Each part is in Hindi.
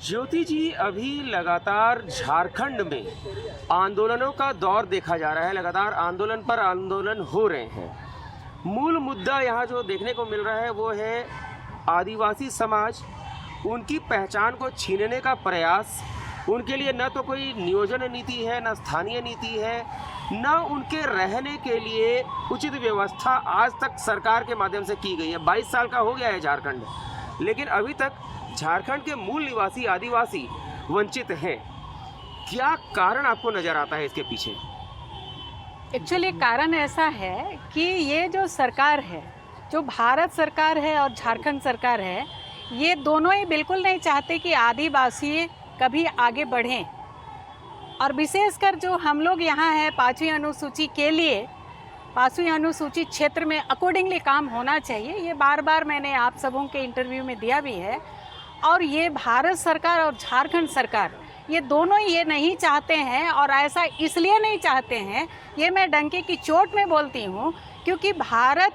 ज्योति जी, अभी लगातार झारखंड में आंदोलनों का दौर देखा जा रहा है। लगातार आंदोलन पर आंदोलन हो रहे हैं। मूल मुद्दा यहाँ जो देखने को मिल रहा है वो है आदिवासी समाज, उनकी पहचान को छीनने का प्रयास। उनके लिए न तो कोई नियोजन नीति है, न स्थानीय नीति है, न उनके रहने के लिए उचित व्यवस्था आज तक सरकार के माध्यम से की गई है। 22 साल का हो गया है झारखंड, लेकिन अभी तक झारखंड के मूल निवासी आदिवासी वंचित हैं। क्या कारण आपको नजर आता है इसके पीछे? एक्चुअली कारण ऐसा है कि ये जो सरकार है, जो भारत सरकार है और झारखंड सरकार है, ये दोनों ही बिल्कुल नहीं चाहते कि आदिवासी कभी आगे बढ़ें। और विशेषकर जो हम लोग यहाँ हैं 5वीं अनुसूची के लिए, 5वीं अनुसूची क्षेत्र में अकॉर्डिंगली काम होना चाहिए। ये बार बार मैंने आप सबों के इंटरव्यू में दिया भी है। और ये भारत सरकार और झारखंड सरकार, ये दोनों ये नहीं चाहते हैं। और ऐसा इसलिए नहीं चाहते हैं, ये मैं डंके की चोट में बोलती हूँ, क्योंकि भारत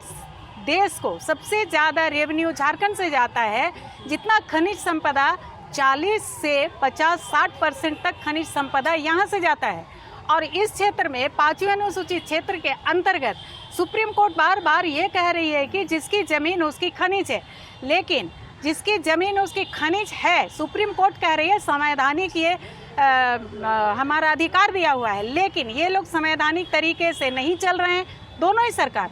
देश को सबसे ज़्यादा रेवेन्यू झारखंड से जाता है। जितना खनिज संपदा 40 से 50-60% तक खनिज संपदा यहाँ से जाता है। और इस क्षेत्र में 5वीं अनुसूचित क्षेत्र के अंतर्गत सुप्रीम कोर्ट बार बार ये कह रही है कि जिसकी ज़मीन उसकी खनिज है। लेकिन जिसकी ज़मीन उसकी खनिज है, सुप्रीम कोर्ट कह रही है संवैधानिक ये हमारा अधिकार दिया हुआ है, लेकिन ये लोग संवैधानिक तरीके से नहीं चल रहे हैं। दोनों ही सरकार,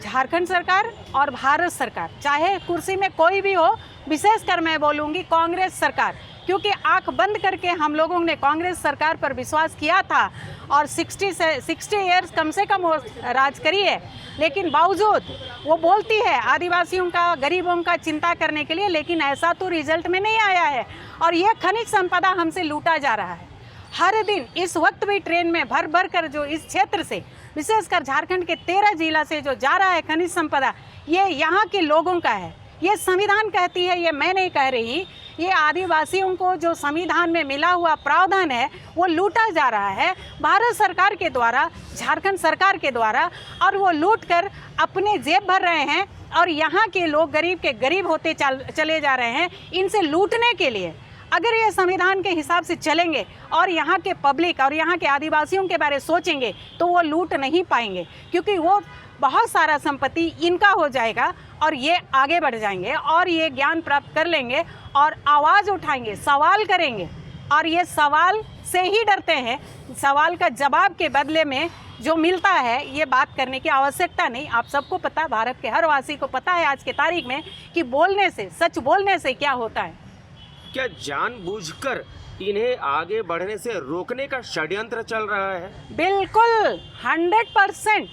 झारखंड सरकार और भारत सरकार, चाहे कुर्सी में कोई भी हो, विशेषकर मैं बोलूँगी कांग्रेस सरकार, क्योंकि आंख बंद करके हम लोगों ने कांग्रेस सरकार पर विश्वास किया था और 60 ईयर्स कम से कम वो राज करी है। लेकिन बावजूद वो बोलती है आदिवासियों का, गरीबों का चिंता करने के लिए, लेकिन ऐसा तो रिजल्ट में नहीं आया है। और ये खनिज संपदा हमसे लूटा जा रहा है। हर दिन इस वक्त भी ट्रेन में भर भर कर जो इस क्षेत्र से, विशेषकर झारखंड के 13 जिला से जो जा रहा है खनिज संपदा, ये यहाँ के लोगों का है। ये संविधान कहती है, ये मैं नहीं कह रही। ये आदिवासियों को जो संविधान में मिला हुआ प्रावधान है वो लूटा जा रहा है भारत सरकार के द्वारा, झारखंड सरकार के द्वारा। और वो लूट कर अपने जेब भर रहे हैं और यहाँ के लोग गरीब के गरीब होते चले जा रहे हैं इनसे लूटने के लिए। अगर ये संविधान के हिसाब से चलेंगे और यहाँ के पब्लिक और यहाँ के आदिवासियों के बारे में सोचेंगे तो वो लूट नहीं पाएंगे, क्योंकि वो बहुत सारा संपत्ति इनका हो जाएगा और ये आगे बढ़ जाएंगे और ये ज्ञान प्राप्त कर लेंगे और आवाज़ उठाएंगे, सवाल करेंगे। और ये सवाल से ही डरते हैं। सवाल का जवाब के बदले में जो मिलता है, ये बात करने की आवश्यकता नहीं। आप सबको पता, भारत के हर वासी को पता है आज के तारीख में कि बोलने से, सच बोलने से क्या होता है। क्या जानबूझकर इन्हें आगे बढ़ने से रोकने का षड्यंत्र चल रहा है? बिल्कुल 100%।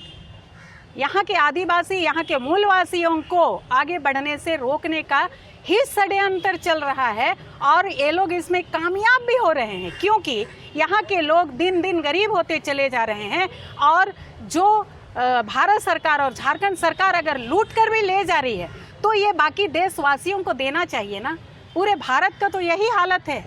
यहाँ के आदिवासी, यहाँ के मूलवासियों को आगे बढ़ने से रोकने का ही षड्यंत्र चल रहा है। और ये लोग इसमें कामयाब भी हो रहे हैं, क्योंकि यहाँ के लोग दिन दिन गरीब होते चले जा रहे हैं। और जो भारत सरकार और झारखंड सरकार अगर लूट कर भी ले जा रही है तो ये बाकी देशवासियों को देना चाहिए ना। पूरे भारत का तो यही हालत है।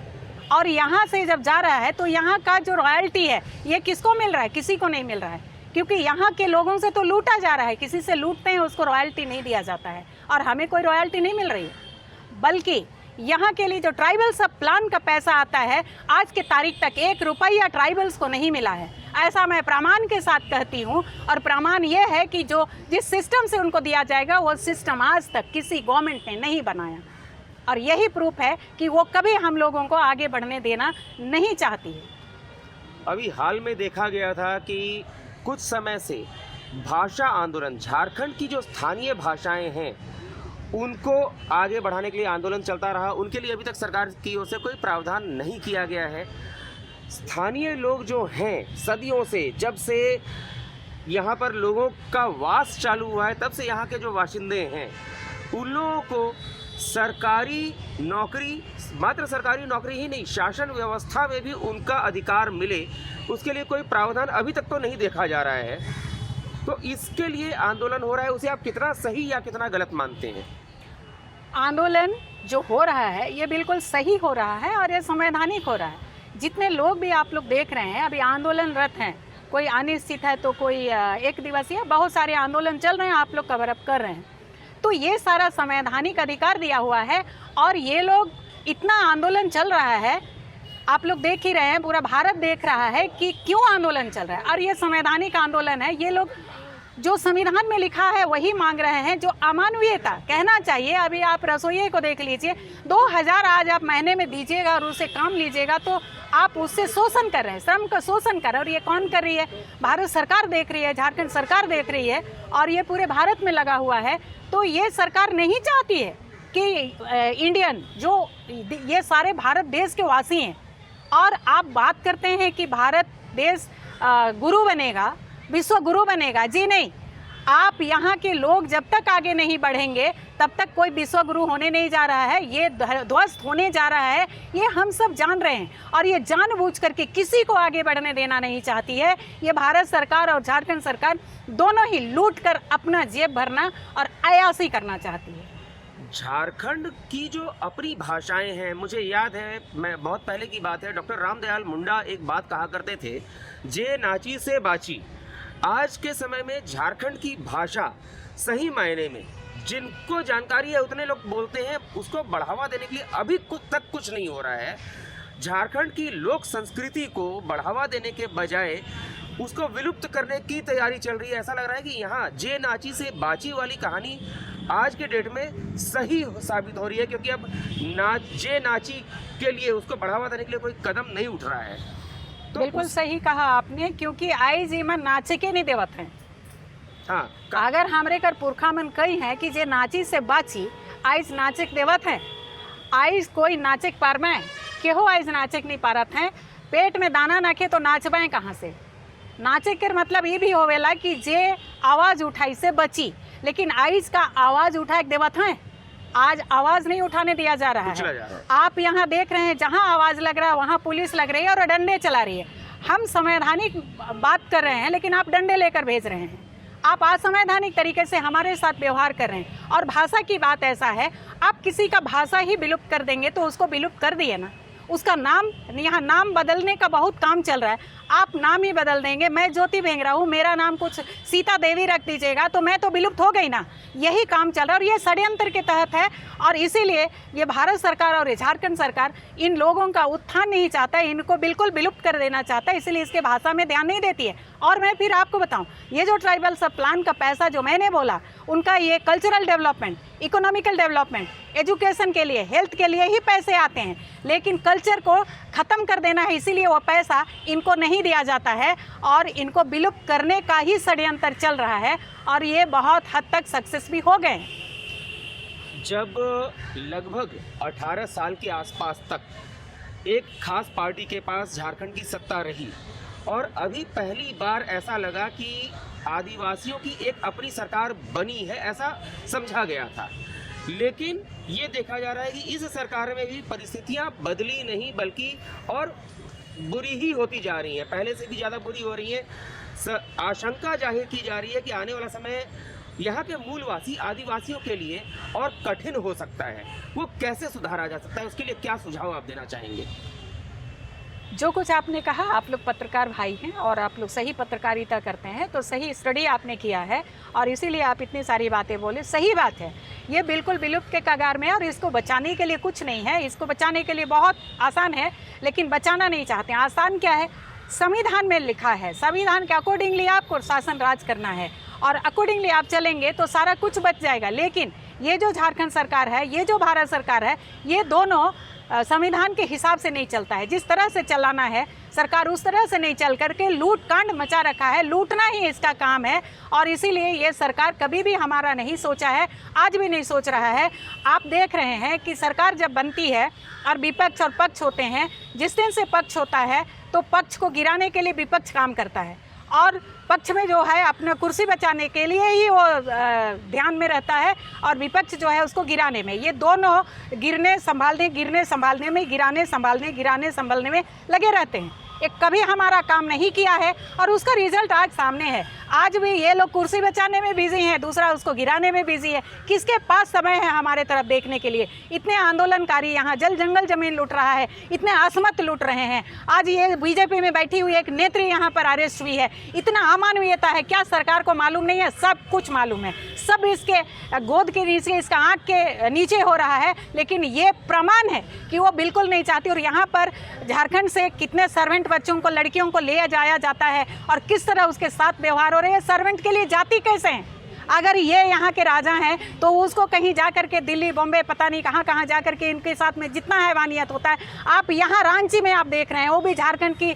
और यहाँ से जब जा रहा है तो यहाँ का जो रॉयल्टी है ये किसको मिल रहा है? किसी को नहीं मिल रहा है, क्योंकि यहाँ के लोगों से तो लूटा जा रहा है। किसी से लूटते हैं उसको रॉयल्टी नहीं दिया जाता है, और हमें कोई रॉयल्टी नहीं मिल रही है। बल्कि यहाँ के लिए जो ट्राइबल सब प्लान का पैसा आता है, आज के तारीख तक 1 रुपया ट्राइबल्स को नहीं मिला है। ऐसा मैं प्रमाण के साथ कहती हूँ। और प्रमाण ये है कि जो जिस सिस्टम से उनको दिया जाएगा वो सिस्टम आज तक किसी गवर्नमेंट ने नहीं बनाया। और यही प्रूफ है कि वो कभी हम लोगों को आगे बढ़ने देना नहीं चाहती है। अभी हाल में देखा गया था कि कुछ समय से भाषा आंदोलन, झारखंड की जो स्थानीय भाषाएं हैं उनको आगे बढ़ाने के लिए आंदोलन चलता रहा। उनके लिए अभी तक सरकार की ओर से कोई प्रावधान नहीं किया गया है। स्थानीय लोग जो हैं, सदियों से, जब से यहाँ पर लोगों का वास चालू हुआ है, तब से यहाँ के जो वाशिंदे हैं उन लोगों को सरकारी नौकरी, मात्र सरकारी नौकरी ही नहीं, शासन व्यवस्था में भी उनका अधिकार मिले, उसके लिए कोई प्रावधान अभी तक तो नहीं देखा जा रहा है। तो इसके लिए आंदोलन हो रहा है, उसे आप कितना सही या कितना गलत मानते हैं? आंदोलन जो हो रहा है ये बिल्कुल सही हो रहा है और ये संवैधानिक हो रहा है। जितने लोग भी आप लोग देख रहे हैं अभी आंदोलनरत हैं, कोई अनिश्चित है तो कोई 1 दिवसीय, बहुत सारे आंदोलन चल रहे हैं, आप लोग कवर अप कर रहे हैं। तो ये सारा संवैधानिक अधिकार दिया हुआ है और ये लोग इतना आंदोलन चल रहा है, आप लोग देख ही रहे हैं, पूरा भारत देख रहा है कि क्यों आंदोलन चल रहा है। और ये संवैधानिक आंदोलन है, ये लोग जो संविधान में लिखा है वही मांग रहे हैं, जो अमानवीयता कहना चाहिए। अभी आप रसोइये को देख लीजिए, 2000 आज आप महीने में दीजिएगा और उससे काम लीजिएगा तो आप उससे शोषण कर रहे हैं, श्रम का शोषण कर रहे हैं। और ये कौन कर रही है? भारत सरकार देख रही है, झारखंड सरकार देख रही है, और ये पूरे भारत में लगा हुआ है। तो ये सरकार नहीं चाहती है कि इंडियन जो ये सारे भारत देश के वासी हैं, और आप बात करते हैं कि भारत देश गुरु बनेगा, विश्व गुरु बनेगा। जी नहीं, आप यहाँ के लोग जब तक आगे नहीं बढ़ेंगे तब तक कोई विश्व गुरु होने नहीं जा रहा है। ये ध्वस्त होने जा रहा है, ये हम सब जान रहे हैं। और ये जानबूझ करके किसी को आगे बढ़ने देना नहीं चाहती है। ये भारत सरकार और झारखंड सरकार दोनों ही लूट कर अपना जेब भरना और अयासी करना चाहती है। झारखंड की जो अपनी भाषाएं हैं, मुझे याद है, मैं बहुत पहले की बात है, डॉक्टर रामदयाल मुंडा एक बात कहा करते थे, जे नाची से बाची। आज के समय में झारखंड की भाषा सही मायने में जिनको जानकारी है उतने लोग बोलते हैं, उसको बढ़ावा देने के लिए अभी तक कुछ नहीं हो रहा है। झारखंड की लोक संस्कृति को बढ़ावा देने के बजाय उसको विलुप्त करने की तैयारी चल रही है। ऐसा लग रहा है कि यहाँ जे नाची से बाची वाली कहानी आज के डेट में सही साबित हो रही है, क्योंकि अब जे नाची के लिए उसको बढ़ावा देने के लिए कोई कदम नहीं उठ रहा है। तो बिल्कुल सही कहा आपने, क्योंकि आई जीवन नाचे के नहीं देवत हैं। हाँ, अगर हमरे कर पुरखा मन कही है कि जे नाची से बाची आइज नाचक देवत हैं, आइज कोई नाचक पार में केहो आइज नाचक नहीं पारत हैं। पेट में दाना नाखे तो नाचबें कहाँ से? नाचे के मतलब ये भी होवेला कि जे आवाज़ उठाई से बची, लेकिन आइज का आवाज़ उठा के देवत हैं। आज आवाज़ नहीं उठाने दिया जा रहा है। आप यहाँ देख रहे हैं, जहाँ आवाज़ लग रहा है वहाँ पुलिस लग रही है और डंडे चला रही है। हम संवैधानिक बात कर रहे हैं, लेकिन आप डंडे लेकर भेज रहे हैं। आप असंवैधानिक तरीके से हमारे साथ व्यवहार कर रहे हैं। और भाषा की बात ऐसा है, आप किसी का भाषा ही विलुप्त कर देंगे तो उसको विलुप्त कर दिए ना, उसका नाम, यहाँ नाम बदलने का बहुत काम चल रहा है। आप नाम ही बदल देंगे, मैं ज्योति भेंगरा हूँ, मेरा नाम कुछ सीता देवी रख दीजिएगा तो मैं तो विलुप्त हो गई ना। यही काम चल रहा है और ये षड्यंत्र के तहत है। और इसीलिए ये भारत सरकार और ये झारखंड सरकार इन लोगों का उत्थान नहीं चाहता है, इनको बिल्कुल विलुप्त कर देना चाहता है, इसलिए इसके भाषा में ध्यान नहीं देती है। और मैं फिर आपको बताऊं, ये जो ट्राइबल सब प्लान का पैसा जो मैंने बोला, उनका ये cultural development, economical development, education के लिए, हेल्थ के लिए ही पैसे आते हैं, लेकिन कल्चर को ख़त्म कर देना है, इसीलिए वो पैसा इनको नहीं दिया जाता है और इनको विलुप्त करने का ही षड्यंत्र चल रहा है। और ये बहुत हद तक सक्सेस भी हो गए। जब लगभग 18 साल के आसपास तक एक खास पार्टी के पास झारखंड की सत्ता रही और अभी पहली बार ऐसा लगा कि आदिवासियों की एक अपनी सरकार बनी है, ऐसा समझा गया था। लेकिन ये देखा जा रहा है कि इस सरकार में भी परिस्थितियां बदली नहीं बल्कि और बुरी ही होती जा रही हैं, पहले से भी ज़्यादा बुरी हो रही है। आशंका जाहिर की जा रही है कि आने वाला समय यहाँ के मूलवासी आदिवासियों के लिए और कठिन हो सकता है। वो कैसे सुधारा जा सकता है, उसके लिए क्या सुझाव आप देना चाहेंगे? जो कुछ आपने कहा, आप लोग पत्रकार भाई हैं और आप लोग सही पत्रकारिता करते हैं, तो सही स्टडी आपने किया है और इसीलिए आप इतनी सारी बातें बोले। सही बात है, ये बिल्कुल विलुप्त के कगार में है और इसको बचाने के लिए कुछ नहीं है। इसको बचाने के लिए बहुत आसान है, लेकिन बचाना नहीं चाहते हैं। आसान क्या है? संविधान में लिखा है, संविधान के अकॉर्डिंगली आपको शासन राज करना है और अकॉर्डिंगली आप चलेंगे तो सारा कुछ बच जाएगा। लेकिन ये जो झारखंड सरकार है, ये जो भारत सरकार है, ये दोनों संविधान के हिसाब से नहीं चलता है। जिस तरह से चलाना है सरकार उस तरह से नहीं चल करके लूट कांड मचा रखा है, लूटना ही इसका काम है। और इसीलिए ये सरकार कभी भी हमारा नहीं सोचा है, आज भी नहीं सोच रहा है। आप देख रहे हैं कि सरकार जब बनती है और विपक्ष और पक्ष होते हैं, जिस दिन से पक्ष होता है तो पक्ष को गिराने के लिए विपक्ष काम करता है और पक्ष में जो है अपना कुर्सी बचाने के लिए ही वो ध्यान में रहता है और विपक्ष जो है उसको गिराने में। ये दोनों गिरने संभालने में, गिराने संभालने में लगे रहते हैं। एक कभी हमारा काम नहीं किया है और उसका रिजल्ट आज सामने है। आज भी ये लोग कुर्सी बचाने में बिजी हैं, दूसरा उसको गिराने में बिजी है। किसके पास समय है हमारे तरफ देखने के लिए? इतने आंदोलनकारी यहाँ जल जंगल जमीन लूट रहा है, इतने आसमत लूट रहे हैं। आज ये बीजेपी में बैठी हुई एक नेत्री यहाँ पर अरेस्ट हुई है। इतना अमानवीयता है, क्या सरकार को मालूम नहीं है? सब कुछ मालूम है, सब इसके गोद के नीचे, इसका आँख के नीचे हो रहा है, लेकिन ये प्रमाण है कि वो बिल्कुल नहीं चाहती। और यहाँ पर झारखंड से कितने सर्वेंट बच्चों को, लड़कियों को ले जाया जाता है और किस तरह उसके साथ व्यवहार हो रहे हैं। सर्वेंट के लिए जाति कैसे हैं? अगर ये यहाँ के राजा हैं तो उसको कहीं जा कर के दिल्ली, बॉम्बे, पता नहीं कहाँ कहाँ जा कर के इनके साथ में जितना हैवानियत होता है, आप यहाँ रांची में आप देख रहे हैं। वो भी झारखंड की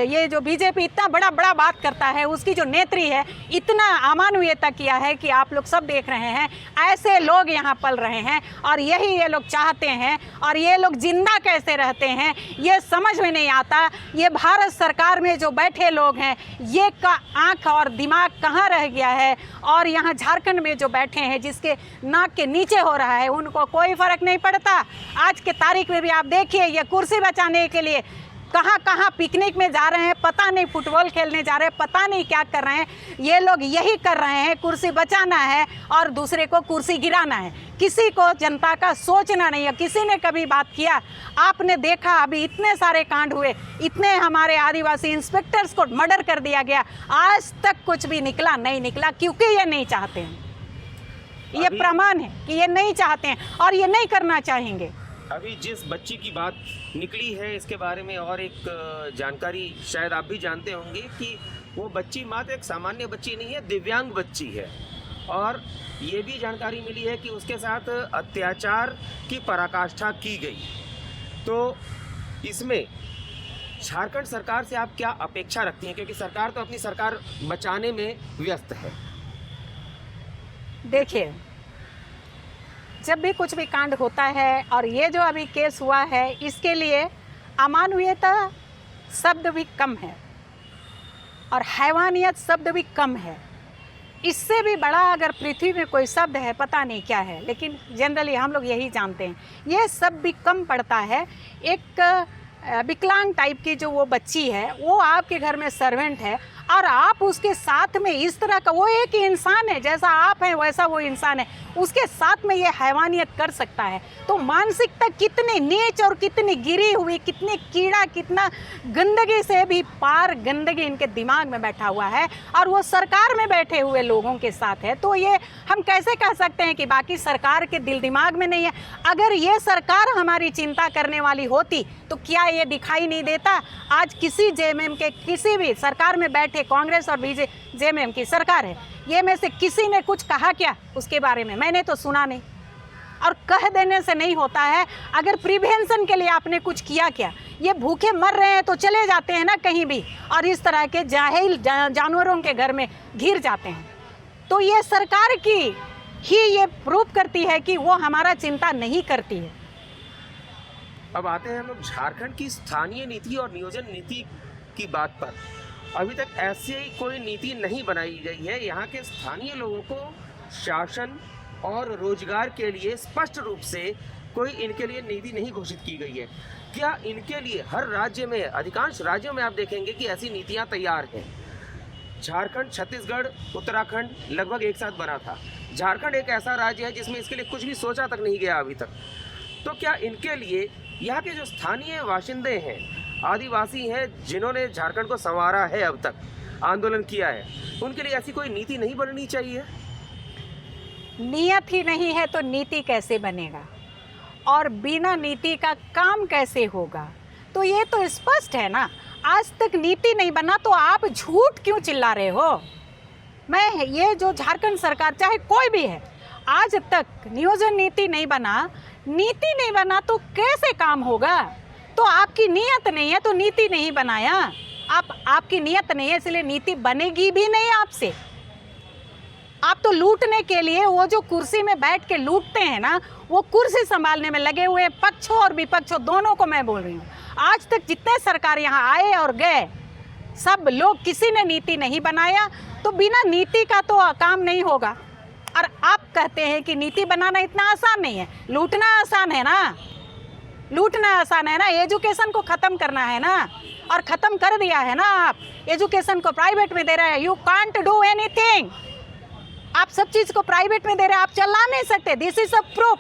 ये जो बीजेपी इतना बड़ा बात करता है, उसकी जो नेत्री है, इतना अमानवीयता किया है कि आप लोग सब देख रहे हैं। ऐसे लोग यहाँ पल रहे हैं और यही ये लोग चाहते हैं। और ये लोग जिंदा कैसे रहते हैं ये समझ में नहीं आता। ये भारत सरकार में जो बैठे लोग हैं, ये का आँख और दिमाग कहाँ रह गया है? और यहाँ झारखंड में जो बैठे हैं, जिसके नाक के नीचे हो रहा है, उनको कोई फर्क नहीं पड़ता। आज के तारीख में भी आप देखिए, ये कुर्सी बचाने के लिए कहाँ कहाँ पिकनिक में जा रहे हैं, पता नहीं फुटबॉल खेलने जा रहे हैं, पता नहीं क्या कर रहे हैं। ये लोग यही कर रहे हैं, कुर्सी बचाना है और दूसरे को कुर्सी गिराना है। किसी को जनता का सोचना नहीं है। किसी ने कभी बात किया? आपने देखा अभी इतने सारे कांड हुए, इतने हमारे आदिवासी इंस्पेक्टर्स को मर्डर कर दिया गया, आज तक कुछ भी निकला नहीं निकला, क्योंकि ये नहीं चाहते हैं। ये प्रमाण है कि ये नहीं चाहते हैं और ये नहीं करना चाहेंगे। अभी जिस बच्ची की बात निकली है, इसके बारे में और एक जानकारी शायद आप भी जानते होंगे कि वो बच्ची मात्र एक सामान्य बच्ची नहीं है, दिव्यांग बच्ची है। और ये भी जानकारी मिली है कि उसके साथ अत्याचार की पराकाष्ठा की गई। तो इसमें झारखंड सरकार से आप क्या अपेक्षा रखती हैं, क्योंकि सरकार तो अपनी सरकार बचाने में व्यस्त है? देखिए, जब भी कुछ भी कांड होता है और ये जो अभी केस हुआ है, इसके लिए अमानवीयता शब्द भी कम है और हैवानियत शब्द भी कम है। इससे भी बड़ा अगर पृथ्वी में कोई शब्द है, पता नहीं क्या है, लेकिन जनरली हम लोग यही जानते हैं। ये सब भी कम पड़ता है। एक विकलांग टाइप की जो वो बच्ची है, वो आपके घर में सर्वेंट है और आप उसके साथ में इस तरह का, वो एक इंसान है, जैसा आप हैं वैसा वो इंसान है, उसके साथ में ये हैवानियत कर सकता है। तो मानसिकता कितनी नीच और कितनी गिरी हुई, कितनी कीड़ा, कितना गंदगी से भी पार गंदगी इनके दिमाग में बैठा हुआ है और वो सरकार में बैठे हुए लोगों के साथ है। तो ये हम कैसे कह सकते हैं कि बाकी सरकार के दिल दिमाग में नहीं है? अगर ये सरकार हमारी चिंता करने वाली होती तो क्या ये दिखाई नहीं देता? आज किसी जेएमएम के, किसी भी सरकार में बैठे, कांग्रेस और जेएमएम की सरकार है, ये में से किसी ने कुछ कहा क्या उसके बारे में? मैंने तो सुना नहीं। और कह देने से नहीं होता है। अगर प्रिवेंशन के लिए आपने कुछ किया क्या? ये भूखे मर रहे हैं तो चले जाते हैं ना कहीं भी, और इस तरह के जाहिल जानवरों के घर में घिर जाते हैं। तो ये सरकार की ही ये प्रूफ करती है कि वो हमारा चिंता नहीं करती है। अब आते हैं हम लोग झारखंड की स्थानीय नीति और नियोजन नीति की बात पर। अभी तक ऐसी कोई नीति नहीं बनाई गई है। यहाँ के स्थानीय लोगों को शासन और रोजगार के लिए स्पष्ट रूप से कोई इनके लिए नीति नहीं घोषित की गई है। क्या इनके लिए हर राज्य में, अधिकांश राज्यों में आप देखेंगे कि ऐसी नीतियाँ तैयार हैं? झारखंड, छत्तीसगढ़, उत्तराखंड लगभग एक साथ बना था। झारखंड एक ऐसा राज्य है जिसमें इसके लिए कुछ भी सोचा तक नहीं गया अभी तक। तो क्या इनके लिए यहाँ के जो स्थानीय बाशिंदे हैं, आदिवासी हैं, जिन्होंने झारखंड को संवारा है, अब तक आंदोलन किया है, उनके लिए ऐसी कोई नीति नहीं बननी चाहिए? नियत ही नहीं है तो नीति कैसे बनेगा? और बिना नीति का काम कैसे होगा? तो ये तो स्पष्ट है ना। आज तक नीति नहीं बना तो आप झूठ क्यों चिल्ला रहे हो? मैं ये जो झारखंड सरकार, चाहे कोई भी है, आज तक नियोजन नीति नहीं बना, नीति नहीं बना तो कैसे काम होगा? तो आपकी नीयत नहीं है तो नीति नहीं बनाया। आपकी नीयत नहीं है, इसलिए नीति बनेगी भी नहीं आपसे। आप तो लूटने के लिए, वो जो कुर्सी में बैठ के लूटते हैं ना, वो कुर्सी संभालने में लगे हुए पक्षों और विपक्षों दोनों को मैं बोल रही हूँ। आज तक जितने सरकार यहाँ आए और गए, सब लोग, किसी ने नीति नहीं बनाया। तो बिना नीति का तो काम नहीं होगा। और आप कहते हैं कि नीति बनाना इतना आसान नहीं है। लूटना आसान है ना, लूटना आसान है ना, एजुकेशन को ख़त्म करना है ना, और ख़त्म कर दिया है ना। आप एजुकेशन को प्राइवेट में दे रहे हैं, यू कांट डू एनीथिंग। आप सब चीज़ को प्राइवेट में दे रहे हैं, आप चला नहीं सकते। This is a proof.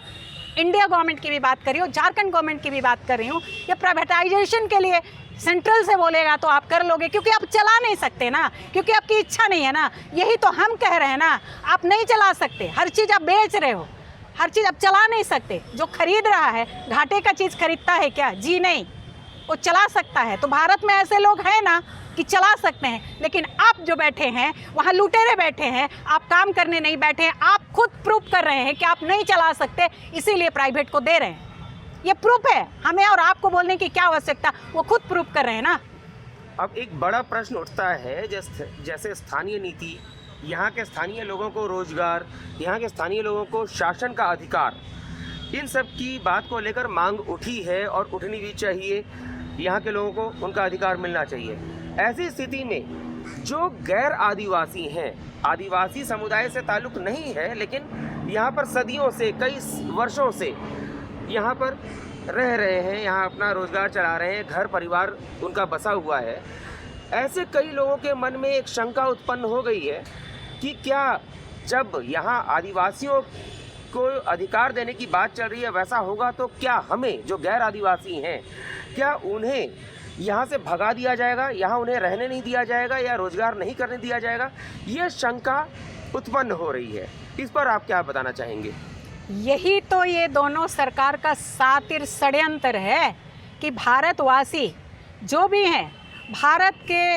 India government की भी बात कर रही हूँ, झारखंड गवर्नमेंट की भी बात कर रही हूँ। ये प्राइवेटाइजेशन के लिए सेंट्रल से बोलेगा तो आप कर लोगे, क्योंकि आप चला नहीं सकते ना, क्योंकि आपकी इच्छा नहीं है ना। यही तो हम कह रहे हैं ना, आप नहीं चला सकते। हर चीज़ आप बेच रहे हो, हर चीज़ आप चला नहीं सकते। जो खरीद रहा है घाटे का चीज़ खरीदता है क्या? जी नहीं, वो चला सकता है। तो भारत में ऐसे लोग हैं ना कि चला सकते हैं, लेकिन आप जो बैठे हैं वहाँ लुटेरे बैठे हैं, आप काम करने नहीं बैठे हैं। आप खुद प्रूफ कर रहे हैं कि आप नहीं चला सकते, इसीलिए प्राइवेट को दे रहे हैं। ये प्रूफ है, हमें और आपको बोलने की क्या आवश्यकता, वो खुद प्रूफ कर रहे हैं ना। अब एक बड़ा प्रश्न उठता है, जैसे स्थानीय नीति, यहाँ के स्थानीय लोगों को रोजगार, यहाँ के स्थानीय लोगों को शासन का अधिकार, इन सब की बात को लेकर मांग उठी है और उठनी भी चाहिए। यहाँ के लोगों को उनका अधिकार मिलना चाहिए। ऐसी स्थिति में जो गैर आदिवासी हैं, आदिवासी समुदाय से ताल्लुक़ नहीं है, लेकिन यहाँ पर सदियों से, कई वर्षों से यहाँ पर रह रहे हैं, यहाँ अपना रोज़गार चला रहे हैं, घर परिवार उनका बसा हुआ है, ऐसे कई लोगों के मन में एक शंका उत्पन्न हो गई है कि क्या जब यहाँ आदिवासियों को अधिकार देने की बात चल रही है वैसा होगा तो क्या हमें जो गैर आदिवासी हैं, क्या उन्हें यहाँ से भगा दिया जाएगा, यहाँ उन्हें रहने नहीं दिया जाएगा या रोज़गार नहीं करने दिया जाएगा? ये शंका उत्पन्न हो रही है। इस पर आप क्या बताना चाहेंगे? यही तो ये दोनों सरकार का सातिर षड्यंत्र है कि भारतवासी जो भी हैं, भारत के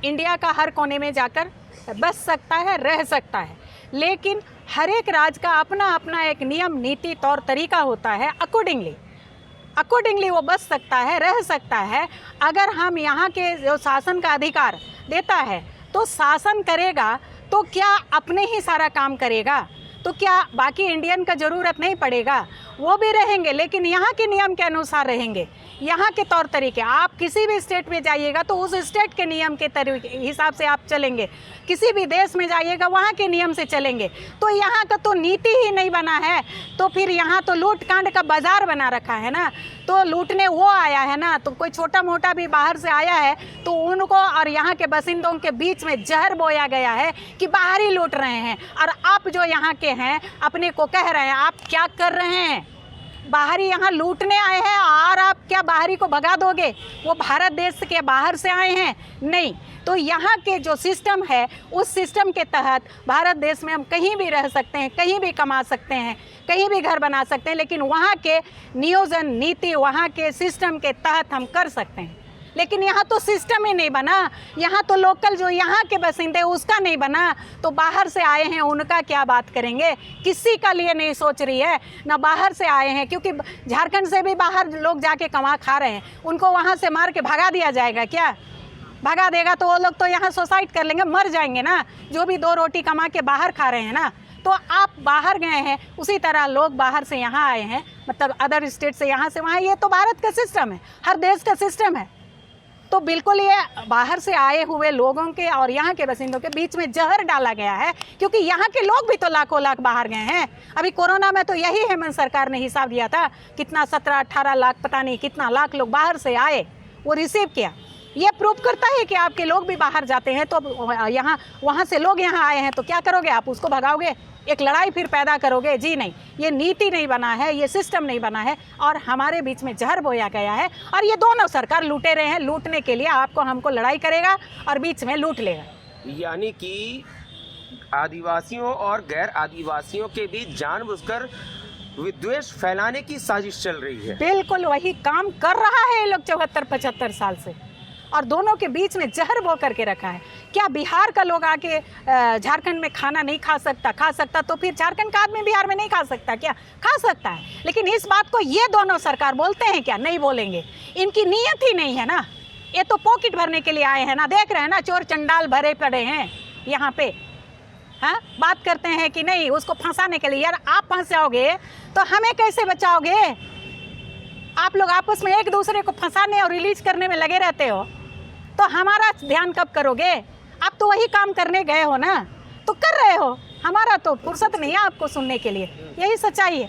इंडिया का हर कोने में जाकर बस सकता है, रह सकता है, लेकिन हर एक राज्य का अपना अपना एक नियम, नीति, तौर तरीका होता है। अकॉर्डिंगली वो बच सकता है, रह सकता है। अगर हम यहाँ के जो शासन का अधिकार देता है तो शासन करेगा, तो क्या अपने ही सारा काम करेगा? तो क्या बाकी इंडियन का ज़रूरत नहीं पड़ेगा? वो भी रहेंगे, लेकिन यहाँ के नियम के अनुसार रहेंगे, यहाँ के तौर तरीके। आप किसी भी स्टेट में जाइएगा तो उस स्टेट के नियम के हिसाब से आप चलेंगे, किसी भी देश में जाइएगा वहाँ के नियम से चलेंगे। तो यहाँ का तो नीति ही नहीं बना है, तो फिर यहाँ तो लूट कांड का बाजार बना रखा है ना। तो लूटने वो आया है ना, तो कोई छोटा मोटा भी बाहर से आया है तो उनको और यहाँ के बासिंदों के बीच में जहर बोया गया है कि बाहरी लूट रहे हैं। और आप जो यहाँ के हैं अपने को कह रहे हैं, आप क्या कर रहे हैं? बाहरी यहाँ लूटने आए हैं और आप क्या बाहरी को भगा दोगे? वो भारत देश के बाहर से आए हैं? नहीं। तो यहाँ के जो सिस्टम है उस सिस्टम के तहत भारत देश में हम कहीं भी रह सकते हैं, कहीं भी कमा सकते हैं, कहीं भी घर बना सकते हैं, लेकिन वहाँ के नियोजन नीति, वहाँ के सिस्टम के तहत हम कर सकते हैं। लेकिन यहाँ तो सिस्टम ही नहीं बना, यहाँ तो लोकल जो यहाँ के बासिंदे उसका नहीं बना, तो बाहर से आए हैं उनका क्या बात करेंगे? किसी का लिए नहीं सोच रही है ना। बाहर से आए हैं, क्योंकि झारखंड से भी बाहर लोग जाके कमा खा रहे हैं, उनको वहाँ से मार के भगा दिया जाएगा क्या? भगा देगा तो वो लोग तो यहाँ सुसाइड कर लेंगे, मर जाएंगे ना, जो भी 2 रोटी कमा के बाहर खा रहे हैं ना। तो आप बाहर गए हैं, उसी तरह लोग बाहर से यहाँ आए हैं, मतलब अदर स्टेट से यहाँ से वहाँ। ये तो भारत का सिस्टम है, हर देश का सिस्टम है। तो बिल्कुल ये बाहर से आए हुए लोगों के और यहाँ के बासिंदों के बीच में जहर डाला गया है, क्योंकि यहाँ के लोग भी तो लाखों लाख बाहर गए हैं। अभी कोरोना में तो यही हेमंत सरकार ने हिसाब दिया था, कितना 17-18 लाख, पता नहीं कितना लाख लोग बाहर से आए, वो रिसीव किया। ये प्रूव करता है कि आपके लोग भी बाहर जाते हैं। तो यहाँ वहाँ से लोग यहाँ आए हैं तो क्या करोगे? आप उसको भगाओगे, एक लड़ाई फिर पैदा करोगे? जी नहीं, ये नीति नहीं बना है, ये सिस्टम नहीं बना है, और हमारे बीच में जहर बोया गया है। और ये दोनों सरकार लूटे रहे हैं, लूटने के लिए आपको हमको लड़ाई करेगा और बीच में लूट लेगा। यानी कि आदिवासियों और गैर आदिवासियों के बीच जानबूझकर विद्वेष फैलाने की साजिश चल रही है। बिल्कुल वही काम कर रहा है ये लोग 74-75 साल से, और दोनों के बीच में जहर बो करके रखा है। क्या बिहार का लोग आके झारखंड में खाना नहीं खा सकता तो फिर झारखंड का आदमी बिहार में नहीं खा सकता क्या? खा सकता है। लेकिन इस बात को ये दोनों सरकार बोलते हैं क्या? नहीं बोलेंगे। इनकी नीयत ही नहीं है ना, ये तो पॉकेट भरने के लिए आए हैं ना। देख रहे हैं ना, चोर चंडाल भरे पड़े हैं यहाँ पे। हाँ, बात करते हैं कि नहीं उसको फंसाने के लिए। यार आप फंस जाओगे तो हमें कैसे बचाओगे? आप लोग आपस में एक दूसरे को फंसाने और रिलीज करने में लगे रहते हो, तो हमारा ध्यान कब करोगे? आप तो वही काम करने गए हो ना, तो कर रहे हो। हमारा तो फुर्सत नहीं है आपको सुनने के लिए, यही सच्चाई है।